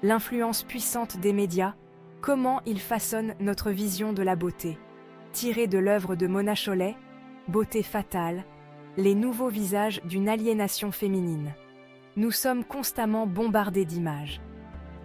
L'influence puissante des médias, comment ils façonnent notre vision de la beauté. Tiré de l'œuvre de Mona Chollet, Beauté fatale, les nouveaux visages d'une aliénation féminine. Nous sommes constamment bombardés d'images.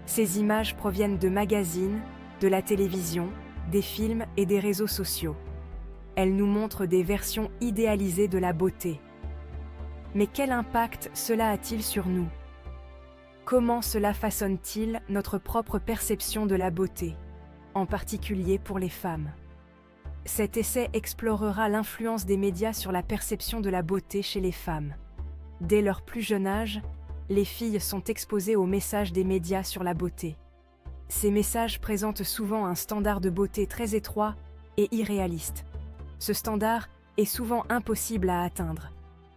Ces images proviennent de magazines, de la télévision, des films et des réseaux sociaux. Elles nous montrent des versions idéalisées de la beauté. Mais quel impact cela a-t-il sur nous? Comment cela façonne-t-il notre propre perception de la beauté, en particulier pour les femmes? Cet essai explorera l'influence des médias sur la perception de la beauté chez les femmes. Dès leur plus jeune âge, les filles sont exposées aux messages des médias sur la beauté. Ces messages présentent souvent un standard de beauté très étroit et irréaliste. Ce standard est souvent impossible à atteindre.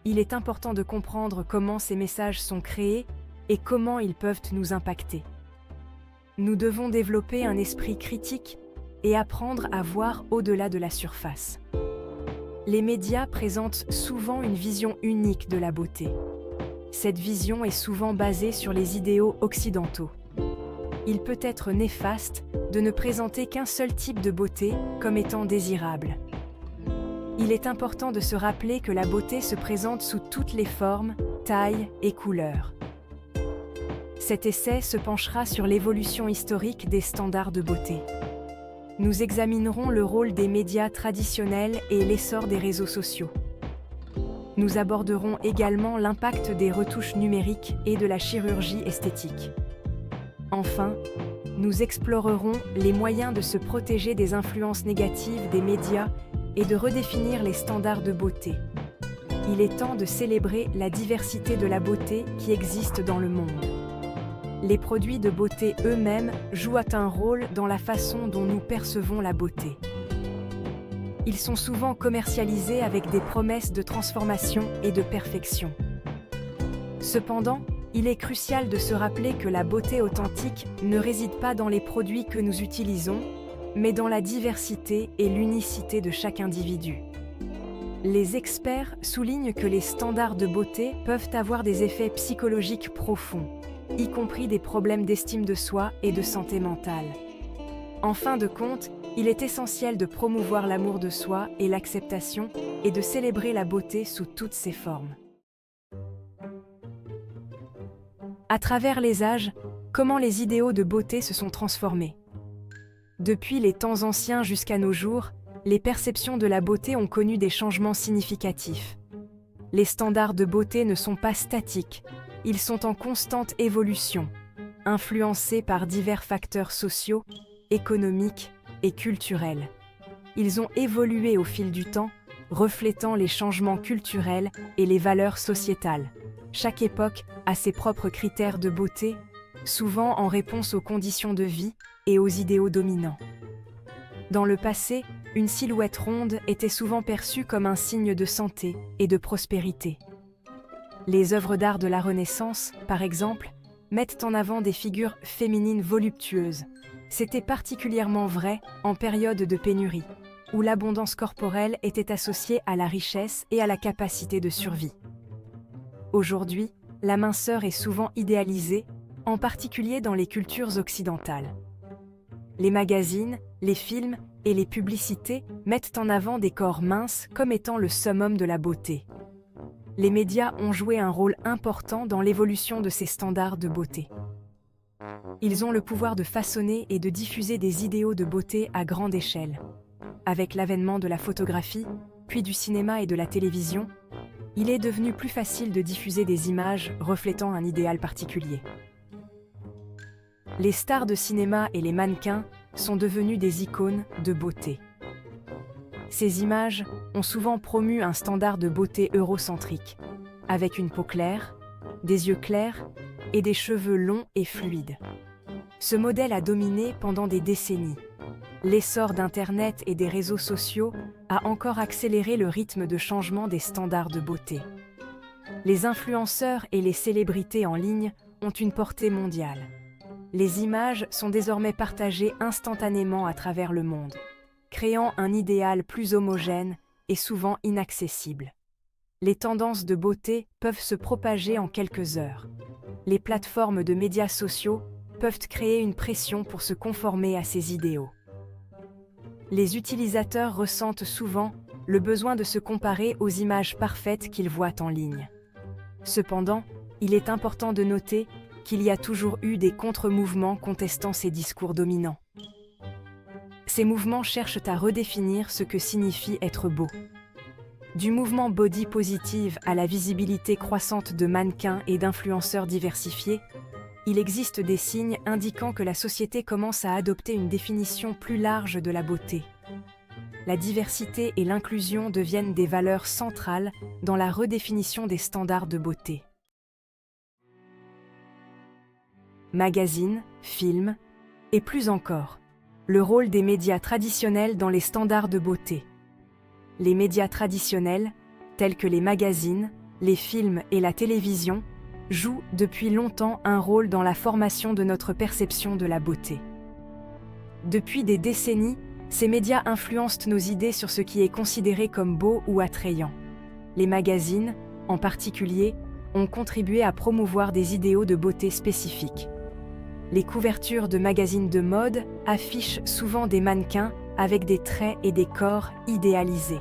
Il est important de comprendre comment ces messages sont créés et comment ils peuvent nous impacter. Nous devons développer un esprit critique et apprendre à voir au-delà de la surface. Les médias présentent souvent une vision unique de la beauté. Cette vision est souvent basée sur les idéaux occidentaux. Il peut être néfaste de ne présenter qu'un seul type de beauté comme étant désirable. Il est important de se rappeler que la beauté se présente sous toutes les formes, tailles et couleurs. Cet essai se penchera sur l'évolution historique des standards de beauté. Nous examinerons le rôle des médias traditionnels et l'essor des réseaux sociaux. Nous aborderons également l'impact des retouches numériques et de la chirurgie esthétique. Enfin, nous explorerons les moyens de se protéger des influences négatives des médias et de redéfinir les standards de beauté. Il est temps de célébrer la diversité de la beauté qui existe dans le monde. Les produits de beauté eux-mêmes jouent un rôle dans la façon dont nous percevons la beauté. Ils sont souvent commercialisés avec des promesses de transformation et de perfection. Cependant, il est crucial de se rappeler que la beauté authentique ne réside pas dans les produits que nous utilisons, mais dans la diversité et l'unicité de chaque individu. Les experts soulignent que les standards de beauté peuvent avoir des effets psychologiques profonds, y compris des problèmes d'estime de soi et de santé mentale. En fin de compte, il est essentiel de promouvoir l'amour de soi et l'acceptation et de célébrer la beauté sous toutes ses formes. À travers les âges, comment les idéaux de beauté se sont transformés? Depuis les temps anciens jusqu'à nos jours, les perceptions de la beauté ont connu des changements significatifs. Les standards de beauté ne sont pas statiques, ils sont en constante évolution, influencés par divers facteurs sociaux, économiques et culturels. Ils ont évolué au fil du temps, reflétant les changements culturels et les valeurs sociétales. Chaque époque a ses propres critères de beauté, souvent en réponse aux conditions de vie et aux idéaux dominants. Dans le passé, une silhouette ronde était souvent perçue comme un signe de santé et de prospérité. Les œuvres d'art de la Renaissance, par exemple, mettent en avant des figures féminines voluptueuses. C'était particulièrement vrai en période de pénurie, où l'abondance corporelle était associée à la richesse et à la capacité de survie. Aujourd'hui, la minceur est souvent idéalisée, en particulier dans les cultures occidentales. Les magazines, les films et les publicités mettent en avant des corps minces comme étant le summum de la beauté. Les médias ont joué un rôle important dans l'évolution de ces standards de beauté. Ils ont le pouvoir de façonner et de diffuser des idéaux de beauté à grande échelle. Avec l'avènement de la photographie, puis du cinéma et de la télévision, il est devenu plus facile de diffuser des images reflétant un idéal particulier. Les stars de cinéma et les mannequins sont devenus des icônes de beauté. Ces images ont souvent promu un standard de beauté eurocentrique, avec une peau claire, des yeux clairs et des cheveux longs et fluides. Ce modèle a dominé pendant des décennies. L'essor d'Internet et des réseaux sociaux a encore accéléré le rythme de changement des standards de beauté. Les influenceurs et les célébrités en ligne ont une portée mondiale. Les images sont désormais partagées instantanément à travers le monde, créant un idéal plus homogène et souvent inaccessible. Les tendances de beauté peuvent se propager en quelques heures. Les plateformes de médias sociaux peuvent créer une pression pour se conformer à ces idéaux. Les utilisateurs ressentent souvent le besoin de se comparer aux images parfaites qu'ils voient en ligne. Cependant, il est important de noter qu'il y a toujours eu des contre-mouvements contestant ces discours dominants. Ces mouvements cherchent à redéfinir ce que signifie être beau. Du mouvement body positive à la visibilité croissante de mannequins et d'influenceurs diversifiés, il existe des signes indiquant que la société commence à adopter une définition plus large de la beauté. La diversité et l'inclusion deviennent des valeurs centrales dans la redéfinition des standards de beauté. Magazines, films, et plus encore, le rôle des médias traditionnels dans les standards de beauté. Les médias traditionnels, tels que les magazines, les films et la télévision, jouent depuis longtemps un rôle dans la formation de notre perception de la beauté. Depuis des décennies, ces médias influencent nos idées sur ce qui est considéré comme beau ou attrayant. Les magazines, en particulier, ont contribué à promouvoir des idéaux de beauté spécifiques. Les couvertures de magazines de mode affichent souvent des mannequins avec des traits et des corps idéalisés.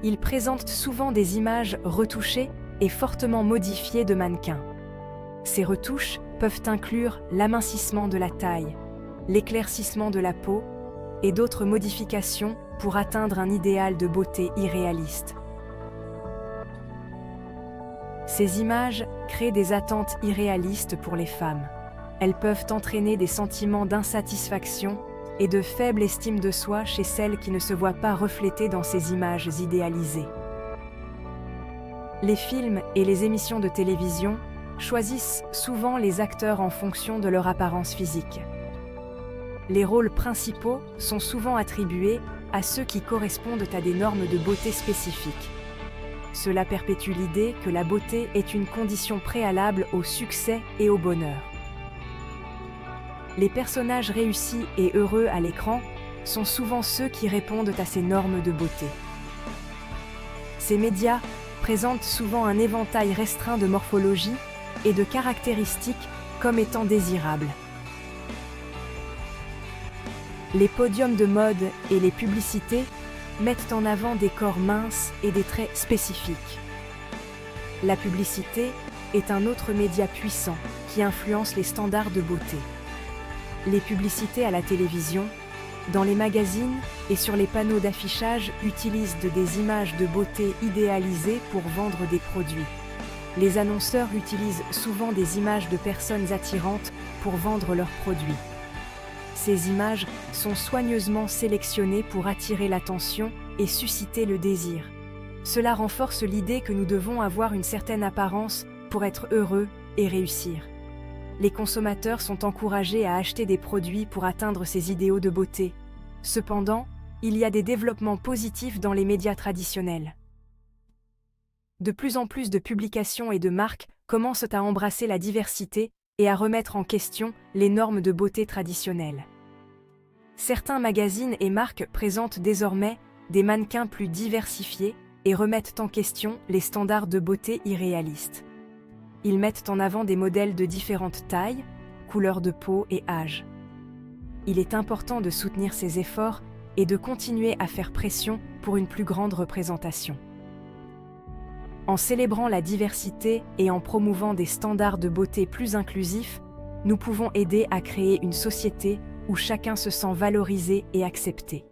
Ils présentent souvent des images retouchées et fortement modifiées de mannequins. Ces retouches peuvent inclure l'amincissement de la taille, l'éclaircissement de la peau et d'autres modifications pour atteindre un idéal de beauté irréaliste. Ces images créent des attentes irréalistes pour les femmes. Elles peuvent entraîner des sentiments d'insatisfaction et de faible estime de soi chez celles qui ne se voient pas reflétées dans ces images idéalisées. Les films et les émissions de télévision choisissent souvent les acteurs en fonction de leur apparence physique. Les rôles principaux sont souvent attribués à ceux qui correspondent à des normes de beauté spécifiques. Cela perpétue l'idée que la beauté est une condition préalable au succès et au bonheur. Les personnages réussis et heureux à l'écran sont souvent ceux qui répondent à ces normes de beauté. Ces médias présentent souvent un éventail restreint de morphologie et de caractéristiques comme étant désirables. Les podiums de mode et les publicités mettent en avant des corps minces et des traits spécifiques. La publicité est un autre média puissant qui influence les standards de beauté. Les publicités à la télévision, dans les magazines et sur les panneaux d'affichage utilisent des images de beauté idéalisées pour vendre des produits. Les annonceurs utilisent souvent des images de personnes attirantes pour vendre leurs produits. Ces images sont soigneusement sélectionnées pour attirer l'attention et susciter le désir. Cela renforce l'idée que nous devons avoir une certaine apparence pour être heureux et réussir. Les consommateurs sont encouragés à acheter des produits pour atteindre ces idéaux de beauté. Cependant, il y a des développements positifs dans les médias traditionnels. De plus en plus de publications et de marques commencent à embrasser la diversité et à remettre en question les normes de beauté traditionnelles. Certains magazines et marques présentent désormais des mannequins plus diversifiés et remettent en question les standards de beauté irréalistes. Ils mettent en avant des modèles de différentes tailles, couleurs de peau et âges. Il est important de soutenir ces efforts et de continuer à faire pression pour une plus grande représentation. En célébrant la diversité et en promouvant des standards de beauté plus inclusifs, nous pouvons aider à créer une société où chacun se sent valorisé et accepté.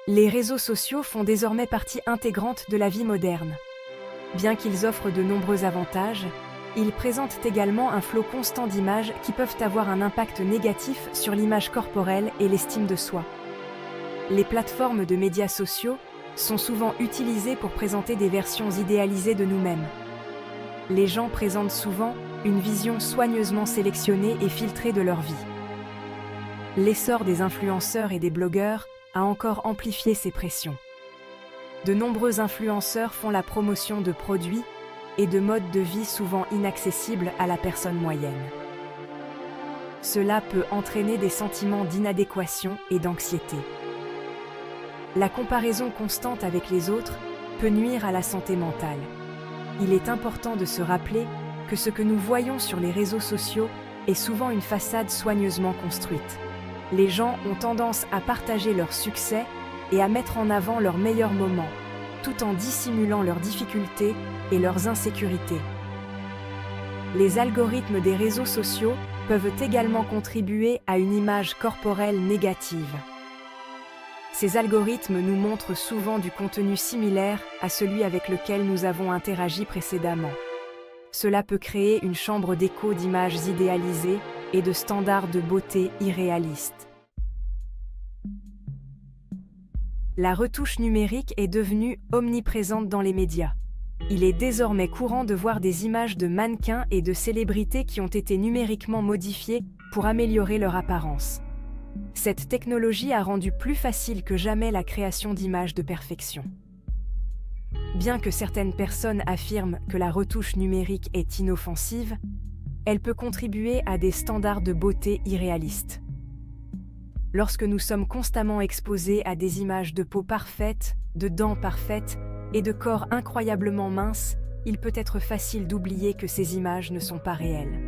Les réseaux sociaux font désormais partie intégrante de la vie moderne. Bien qu'ils offrent de nombreux avantages, ils présentent également un flot constant d'images qui peuvent avoir un impact négatif sur l'image corporelle et l'estime de soi. Les plateformes de médias sociaux sont souvent utilisées pour présenter des versions idéalisées de nous-mêmes. Les gens présentent souvent une vision soigneusement sélectionnée et filtrée de leur vie. L'essor des influenceurs et des blogueurs a encore amplifié ces pressions. De nombreux influenceurs font la promotion de produits et de modes de vie souvent inaccessibles à la personne moyenne. Cela peut entraîner des sentiments d'inadéquation et d'anxiété. La comparaison constante avec les autres peut nuire à la santé mentale. Il est important de se rappeler que ce que nous voyons sur les réseaux sociaux est souvent une façade soigneusement construite. Les gens ont tendance à partager leurs succès et à mettre en avant leurs meilleurs moments, tout en dissimulant leurs difficultés et leurs insécurités. Les algorithmes des réseaux sociaux peuvent également contribuer à une image corporelle négative. Ces algorithmes nous montrent souvent du contenu similaire à celui avec lequel nous avons interagi précédemment. Cela peut créer une chambre d'écho d'images idéalisées et de standards de beauté irréalistes. La retouche numérique est devenue omniprésente dans les médias. Il est désormais courant de voir des images de mannequins et de célébrités qui ont été numériquement modifiées pour améliorer leur apparence. Cette technologie a rendu plus facile que jamais la création d'images de perfection. Bien que certaines personnes affirment que la retouche numérique est inoffensive, elle peut contribuer à des standards de beauté irréalistes. Lorsque nous sommes constamment exposés à des images de peau parfaite, de dents parfaites et de corps incroyablement minces, il peut être facile d'oublier que ces images ne sont pas réelles.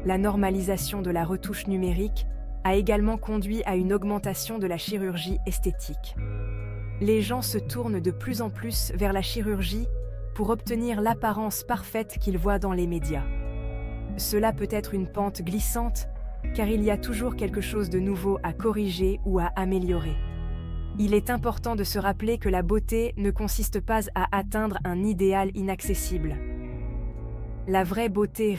La normalisation de la retouche numérique a également conduit à une augmentation de la chirurgie esthétique. Les gens se tournent de plus en plus vers la chirurgie pour obtenir l'apparence parfaite qu'ils voient dans les médias. Cela peut être une pente glissante, car il y a toujours quelque chose de nouveau à corriger ou à améliorer. Il est important de se rappeler que la beauté ne consiste pas à atteindre un idéal inaccessible. La vraie beauté